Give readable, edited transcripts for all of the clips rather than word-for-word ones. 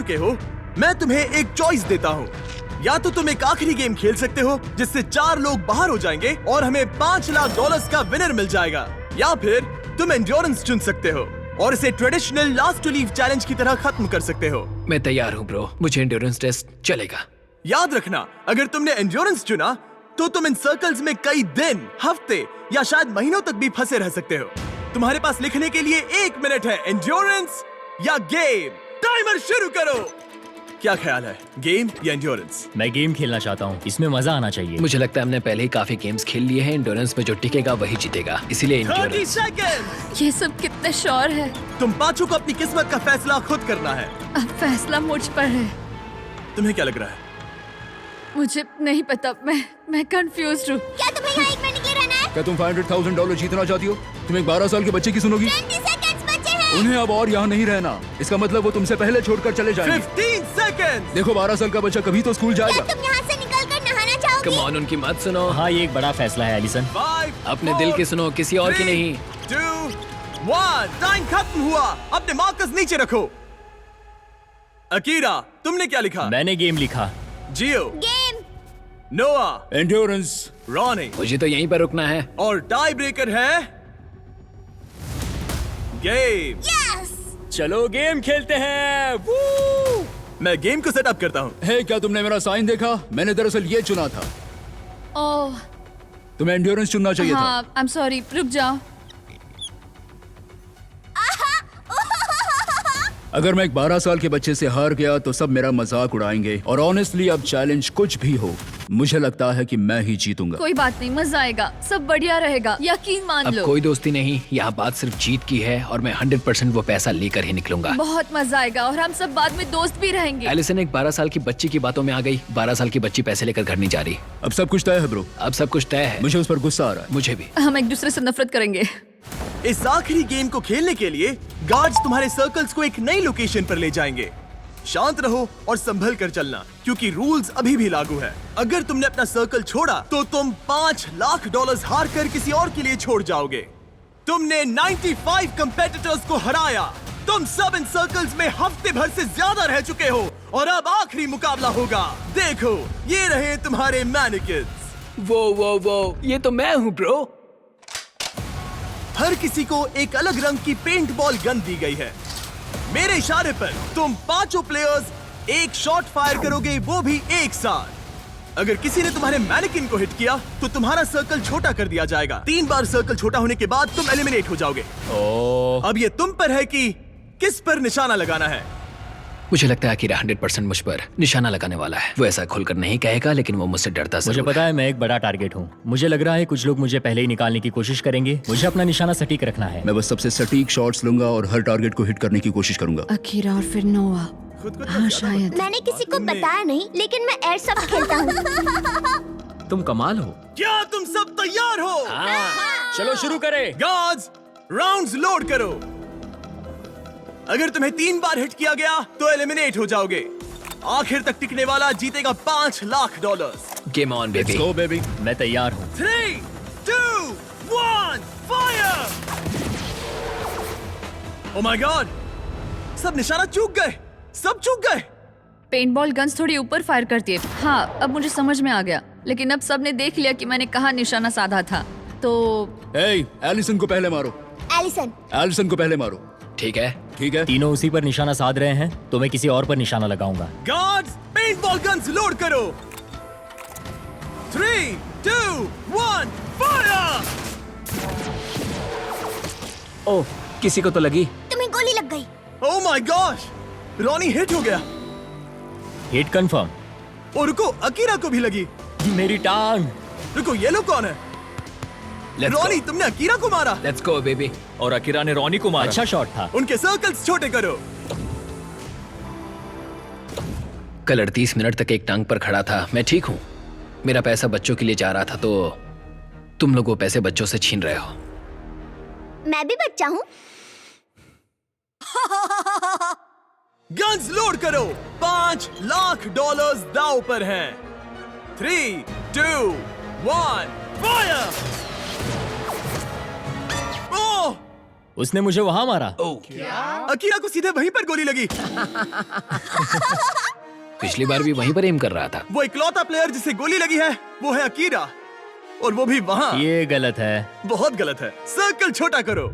चुके हो, मैं तुम्हें एक चॉइस देता हूँ। या तो तुम एक आखिरी गेम खेल सकते हो जिससे 4 लोग बाहर हो जाएंगे और हमें $5 लाख का विनर मिल जाएगा, या फिर तुम एंड्योरेंस चुन सकते हो और इसे traditional last to leave challenge की तरह खत्म कर सकते हो। मैं तैयार हूँ ब्रो, मुझे एंड्योरेंस टेस्ट चलेगा। याद रखना, अगर तुमने एंड्योरेंस चुना तो तुम इन सर्कल्स में कई दिन, हफ्ते या शायद महीनों तक भी फंसे रह सकते हो। तुम्हारे पास लिखने के लिए 1 मिनट है, एंड्योरेंस या गेम। टाइमर शुरू करो। क्या ख्याल है, गेम या एंड्योरेंस? मैं गेम खेलना चाहता हूँ, इसमें मजा आना चाहिए। मुझे लगता है हमने पहले ही काफी गेम्स खेल लिए हैं, एंड्योरेंस में जो टिकेगा वही जीतेगा, इसीलिए 30 एंड्योरेंस। सेकंड। ये सब कितने श्योर है। तुम पांचों को अपनी किस्मत का फैसला खुद करना है। अब फैसला मुझ पर है। तुम्हें क्या लग रहा है? मुझे नहीं पता, मैं कंफ्यूज हूँ। क्या तुम्हें यहाँ 1 मिनट के लिए रहना है? क्या तुम $500,000 जीतना चाहती हो? तुम एक 12 साल के बच्चे की सुनोगी? 20 सेकंड्स बचे हैं। उन्हें अब और यहाँ नहीं रहना। इसका मतलब वो तुमसे पहले छोड़कर चले जाएंगे। 15 सेकंड। देखो 12 साल का बच्चा कभी तो स्कूल क्या जाएगा। तुम यहाँ से निकलकर नहाना चाहोगी? कम ऑन, उनकी मत सुनो। हाँ, ये एक बड़ा फैसला है एलिसन। 5 अपने दिल की सुनो, किसी और की नहीं। 2 1 टाइम खत्म हुआ। अपने मार्कस नीचे रखो। अकीरा, तुमने क्या लिखा? मैंने गेम लिखा। जियो, गेम। नोआ, एंड्योरेंस। रॉनी मुझे तो यहीं पर रुकना है। और टाई ब्रेकर है गेम। यस। चलो गेम खेलते हैं। वू! मैं गेम को सेटअप करता हूँ। हे, क्या तुमने मेरा साइन देखा? मैंने दरअसल ये चुना था। ओह तुम्हें एंड्योरेंस चुनना चाहिए था। हाँ, आई एम सॉरी, रुक जाओ। अगर मैं एक 12 साल के बच्चे से हार गया तो सब मेरा मजाक उड़ाएंगे, और ऑनेस्टली अब चैलेंज कुछ भी हो, मुझे लगता है कि मैं ही जीतूंगा। कोई बात नहीं, मजा आएगा, सब बढ़िया रहेगा, यकीन मान अब लो। कोई दोस्ती नहीं, यहाँ बात सिर्फ जीत की है और मैं 100% वो पैसा लेकर ही निकलूंगा। बहुत मजा आएगा और हम सब बाद में दोस्त भी रहेंगे। एलिसन एक 12 साल की बच्ची की बातों में आ गई। 12 साल की बच्ची पैसे लेकर घर नहीं जा रही। अब सब कुछ तय है ब्रो। अब सब कुछ तय है। मुझे उस पर गुस्सा आ रहा है। मुझे भी। हम एक दूसरे से नफरत करेंगे। इस आखिरी गेम को खेलने के लिए गार्ड्स तुम्हारे सर्कल्स को एक नई लोकेशन पर ले जाएंगे। शांत रहो और संभल कर चलना, क्योंकि रूल्स अभी भी लागू है। अगर तुमने अपना सर्कल छोड़ा तो तुम $5 लाख हार कर किसी और के लिए छोड़ जाओगे। तुमने 95 कंपेटिटर्स को हराया। तुम सब इन सर्कल्स में हफ्ते भर से ज्यादा रह चुके हो और अब आखिरी मुकाबला होगा। देखो, ये रहे तुम्हारे मैनिकिन्स। वो ये तो मैं हूँ ब्रो। हर किसी को एक अलग रंग की पेंट बॉल गन दी गई है। मेरे इशारे पर तुम पांचों प्लेयर्स एक शॉट फायर करोगे, वो भी एक साथ। अगर किसी ने तुम्हारे मैनिकिन को हिट किया तो तुम्हारा सर्कल छोटा कर दिया जाएगा। 3 बार सर्कल छोटा होने के बाद तुम एलिमिनेट हो जाओगे। अब ये तुम पर है कि किस पर निशाना लगाना है। मुझे लगता है कि 100% मुझ पर निशाना लगाने वाला है। वो ऐसा खुलकर नहीं कहेगा, लेकिन वो मुझसे डरता मुझे जरूर पता है मैं एक बड़ा टारगेट हूँ। मुझे लग रहा है कुछ लोग मुझे पहले ही निकालने की कोशिश करेंगे। मुझे अपना निशाना सटीक रखना है। मैं बस सबसे सटीक शॉट्स लूंगा और हर टारगेट को हिट करने की कोशिश करूंगा। अकीरा और फिर नोआ। खुद को हाँ शायद। मैंने किसी को बताया नहीं, लेकिन मैं एयरसॉफ्ट खेलता हूँ। तुम कमाल हो। क्या तुम सब तैयार हो? चलो शुरू करें। गार्ड्स, राउंड्स लोड करो। अगर तुम्हें 3 बार हिट किया गया तो एलिमिनेट हो जाओगे। आखिर तक टिकने वाला जीतेगा $5 lakh. Game on baby. Go baby. मैं तैयार हूँ। 3 2 1 फायर। ओह माय गॉड, सब निशाना चूक गए। सब चूक गए। पेंट बॉल गन्स थोड़ी ऊपर फायर करती है। हाँ, अब मुझे समझ में आ गया, लेकिन अब सबने देख लिया कि मैंने कहाँ निशाना साधा था। तो एलिसन को पहले मारो। एलिसन को पहले मारो। ठीक है। ठीक है। तीनों उसी पर निशाना साध रहे हैं, तो मैं किसी और पर निशाना लगाऊंगा। Guards, paint ball guns load करो। 3 2 1 फायर। ओह, किसी को तो लगी। तुम्हें गोली लग गई। Oh my gosh, Ronnie hit हो गया। Hit confirm. और रुको, अकीरा को भी लगी। मेरी टांग। रुको, ये लोग कौन है? रॉनी, तुमने अकीरा को मारा। Let's go baby. और अकीरा ने रॉनी को मारा। अच्छा शॉट था। उनके सर्कल्स छोटे करो। कल 38 मिनट तक एक टांग पर खड़ा था। मैं ठीक हूँ। मेरा पैसा बच्चों के लिए जा रहा था, तो तुम लोग वो पैसे बच्चों से छीन रहे हो। मैं भी बच्चा हूँ। गन्स लोड करो। $5 लाख दांव पर हैं। 3 2 1 फायर। उसने मुझे वहां मारा। अकीरा को सीधे वहीं पर गोली लगी। पिछली बार भी वहीं पर एम कर रहा था। वो इकलौता प्लेयर जिसे गोली लगी है वो है अकीरा, और वो भी वहाँ। ये गलत है। बहुत गलत है। सर्कल छोटा करो।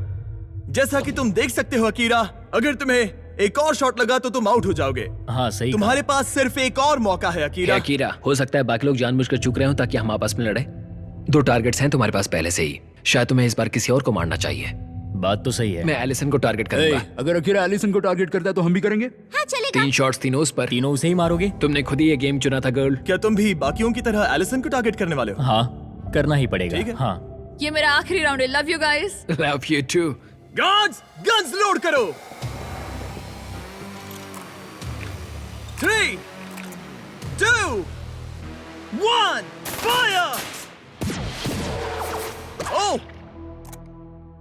जैसा कि तुम देख सकते हो अकीरा, अगर तुम्हें एक और शॉट लगा तो तुम आउट हो जाओगे। हाँ सही कहा। तुम्हारे पास सिर्फ एक और मौका है अकीरा। अकीरा, हो सकता है बाकी लोग जानबूझकर चुक रहे हो ताकि हम आपस में लड़े। 2 टारगेट्स हैं तुम्हारे पास पहले से ही, शायद तुम्हें इस बार किसी और को मारना चाहिए। बात तो सही है। मैं एलिसन को टारगेट करूंगा। अगर अकीरा एलिसन को टारगेट करता है तो हम भी करेंगे। हाँ चलेगा। 3 शॉट्स तीनों उस पर। तीनों उसे ही मारोगे? तुमने खुद ही ये गेम चुना था गर्ल। क्या तुम भी बाकियों की तरह एलिसन को टारगेट करने वाले हो? हाँ करना ही पड़ेगा। ठीक है। हाँ ये मेरा आखिरी राउंड है। Love you guys. Love you too. Guards, guns load करो। 3, 2, 1, फायर! ओह!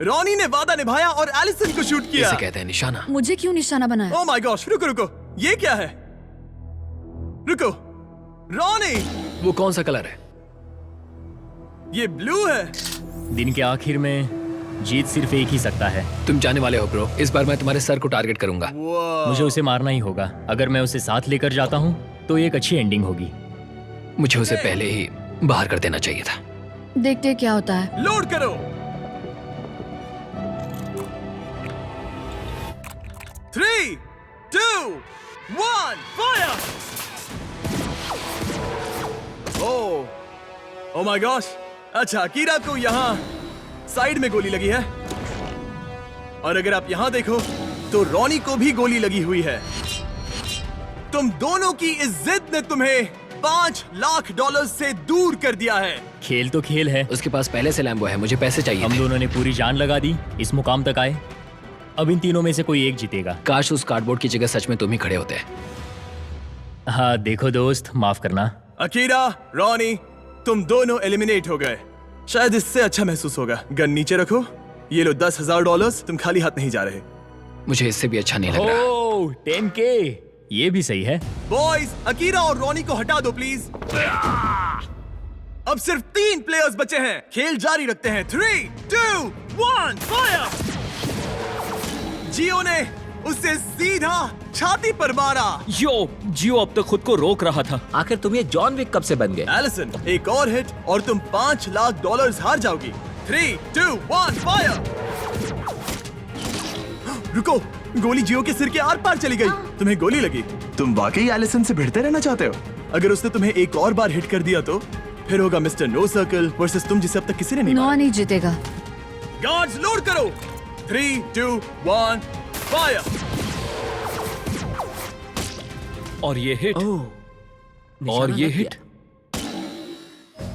रॉनी ने वादा निभाया और एलिसन को शूट किया। इसे कहते हैं निशाना। मुझे क्यों निशाना बनाया? ओह माय गॉश, रुको रुको, ये क्या है? रुको, रॉनी, वो कौन सा कलर है? ये ब्लू है। दिन के आखिर में जीत सिर्फ एक ही सकता है। तुम जाने वाले हो ब्रो। इस बार मैं तुम्हारे सर को टारगेट करूंगा। मुझे उसे मारना ही होगा। अगर मैं उसे साथ लेकर जाता हूँ तो ये एक अच्छी एंडिंग होगी। मुझे उसे पहले ही बाहर कर देना चाहिए था। देखते हैं क्या होता है। लोड करो। 3, 2, 1, फायर! Oh my gosh. अच्छा, अकीरा को यहाँ साइड में गोली लगी है, और अगर आप यहाँ देखो तो रॉनी को भी गोली लगी हुई है। तुम दोनों की इस जिद ने तुम्हें $5 लाख से दूर कर दिया है। खेल तो खेल है। उसके पास पहले से लैम्बो है, मुझे पैसे चाहिए हम थे। दोनों ने पूरी जान लगा दी, इस मुकाम तक आए। अब इन तीनों में से कोई एक जीतेगा। काश उस कार्डबोर्ड की जगह सच में तुम ही खड़े होते। हाँ देखो दोस्त, माफ करना। अकीरा, रॉनी, तुम दोनों एलिमिनेट हो गए। शायद इससे अच्छा महसूस होगा। गन नीचे रखो। ये लो $10,000। तुम खाली हाथ नहीं जा रहे। मुझे इससे भी अच्छा नहीं लग रहा। ओह 10K, ये भी सही है। बॉयज, अकीरा और रॉनी को हटा दो प्लीज। अब सिर्फ 3 प्लेयर्स बचे हैं। खेल जारी रखते हैं। 3, 2, 1, फायर! जियो ने उसे सीधा छाती पर मारा। जियो अब तक खुद को रोक रहा था। आखिर तुम ये जॉन विक कब से बन गए? एलिसन, एक और हिट और तुम $5 लाख हार जाओगी। 3, 2, 1, फायर! रुको, गोली जियो के सिर के आर पार चली गई। तुम्हें गोली लगी। तुम वाकई एलिसन से भिड़ते रहना चाहते हो? अगर उसने तुम्हें एक और बार हिट कर दिया तो फिर होगा मिस्टर नो सर्कल वर्सेस तुम, जिसे अब तक किसी ने नहीं नोआ नहीं जीतेगा। गार्ड्स लोड करो। 3, 2, 1, फायर! और ये हिट। और ये हिट।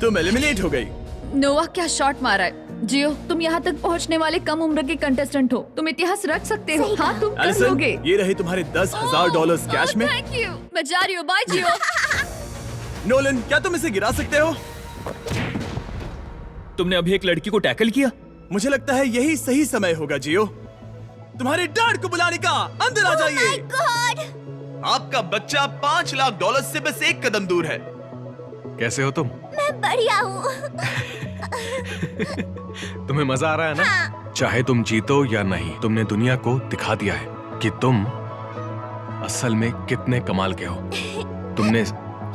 तुम एलिमिनेट हो गई। नोआ क्या शॉट मारा है। जियो, तुम यहाँ तक पहुँचने वाले कम उम्र के कंटेस्टेंट हो। तुम इतिहास रख सकते हो। हाँ तुम कर एलिसन, लोगे। ये रहे तुम्हारे $10,000 कैश में। Thank you. मैं जा रही हूँ। बाय जियो। नोलन, क्या तुम इसे गिरा सकते हो? तुमने अभी एक लड़की को टैकल किया। मुझे लगता है यही सही समय होगा जियो, तुम्हारे डैड को बुलाने का। अंदर आ जाइए। गॉड! आपका बच्चा $5 लाख से बस एक कदम दूर है। कैसे हो तुम? मैं बढ़िया हूँ। तुम्हें मजा आ रहा है ना? चाहे तुम जीतो या नहीं, तुमने दुनिया को दिखा दिया है कि तुम असल में कितने कमाल के हो। तुमने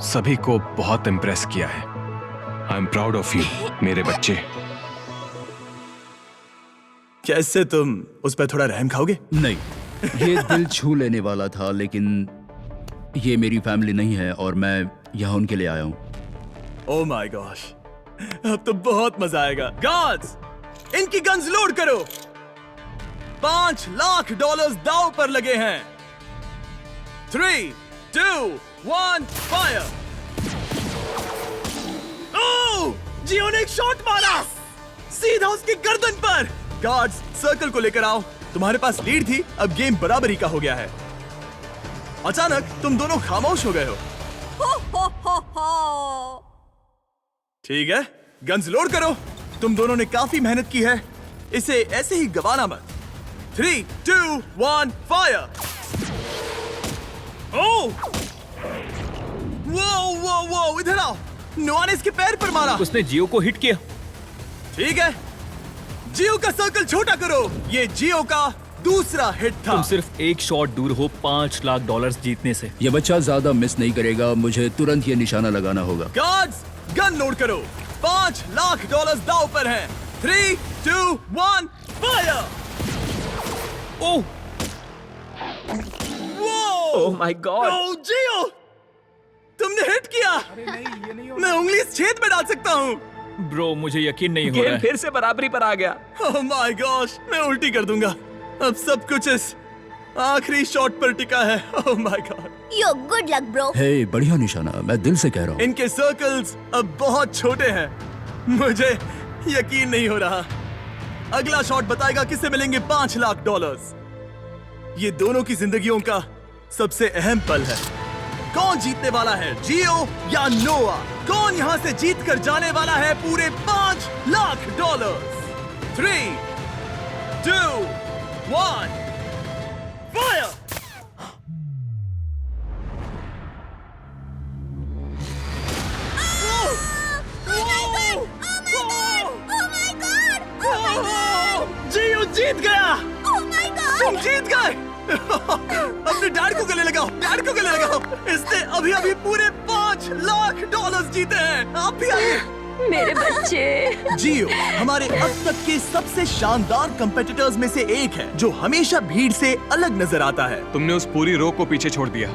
सभी को बहुत इम्प्रेस किया है। I am proud of you मेरे बच्चे। क्या इससे तुम उस पर थोड़ा रहम खाओगे? नहीं, ये दिल छू लेने वाला था, लेकिन ये मेरी फैमिली नहीं है और मैं यहाँ उनके लिए आया हूँ। ओह माय गॉश, अब तो बहुत मजा आएगा। गार्ड्स, इनकी गन्स लोड करो। $5 लाख दांव पर लगे हैं। 3, 2, 1, फायर! ओह, जियो ने एक शॉट मारा सीधा उसकी गर्दन पर। गार्ड्स, सर्कल को लेकर आओ। तुम्हारे पास लीड थी, अब गेम बराबरी का हो गया है। अचानक तुम दोनों खामोश हो गए हो। ठीक है, गन्स लोड करो। तुम दोनों ने काफी मेहनत की है, इसे ऐसे ही गवाना मत। 3, 2, 1, फायर! ओह! वो, इधर आओ। नोआ ने इसके पैर पर मारा। उसने जियो को हिट किया। ठीक है, जियो का सर्कल छोटा करो। ये जियो का दूसरा हिट था। तुम सिर्फ एक शॉट दूर हो $5 लाख जीतने से। ये बच्चा ज्यादा मिस नहीं करेगा, मुझे तुरंत ये निशाना लगाना होगा। गार्ड्स गन लोड करो। $5 लाख दांव पर हैं। 3, 2, 1 fire. Oh oh my god. ओ जियो, तुमने हिट किया। मैं उंगली इस छेद में डाल सकता हूँ। ब्रो, मुझे यकीन नहीं हो रहा गेम है। फिर से बराबरी पर आ गया। ओह माय गॉश, मैं उल्टी कर दूंगा। अब सब कुछ इस आखिरी शॉट पर टिका है। Oh my god. Yo good luck bro. Hey, बढ़िया निशाना, मैं दिल से कह रहा हूँ। इनके सर्कल्स अब बहुत छोटे हैं। मुझे यकीन नहीं हो रहा। अगला शॉट बताएगा किसे मिलेंगे $5 लाख। ये दोनों की जिंदगियों का सबसे अहम पल है। कौन जीतने वाला है, जियो या नोआ? कौन यहां से जीत कर जाने वाला है पूरे $5 लाख? 3, 2, 1 फायर। जियो जीत गया। तुम जीत गए। अपने डैड को गले लगाओ, डैड को गले लगाओ। इसने अभी अभी पूरे $5 लाख जीते हैं। आप भी आइए। मेरे बच्चे। जियो हमारे अब तक के सबसे शानदार कंपेटिटर्स में से एक है, जो हमेशा भीड़ से अलग नजर आता है। तुमने उस पूरी रो को पीछे छोड़ दिया।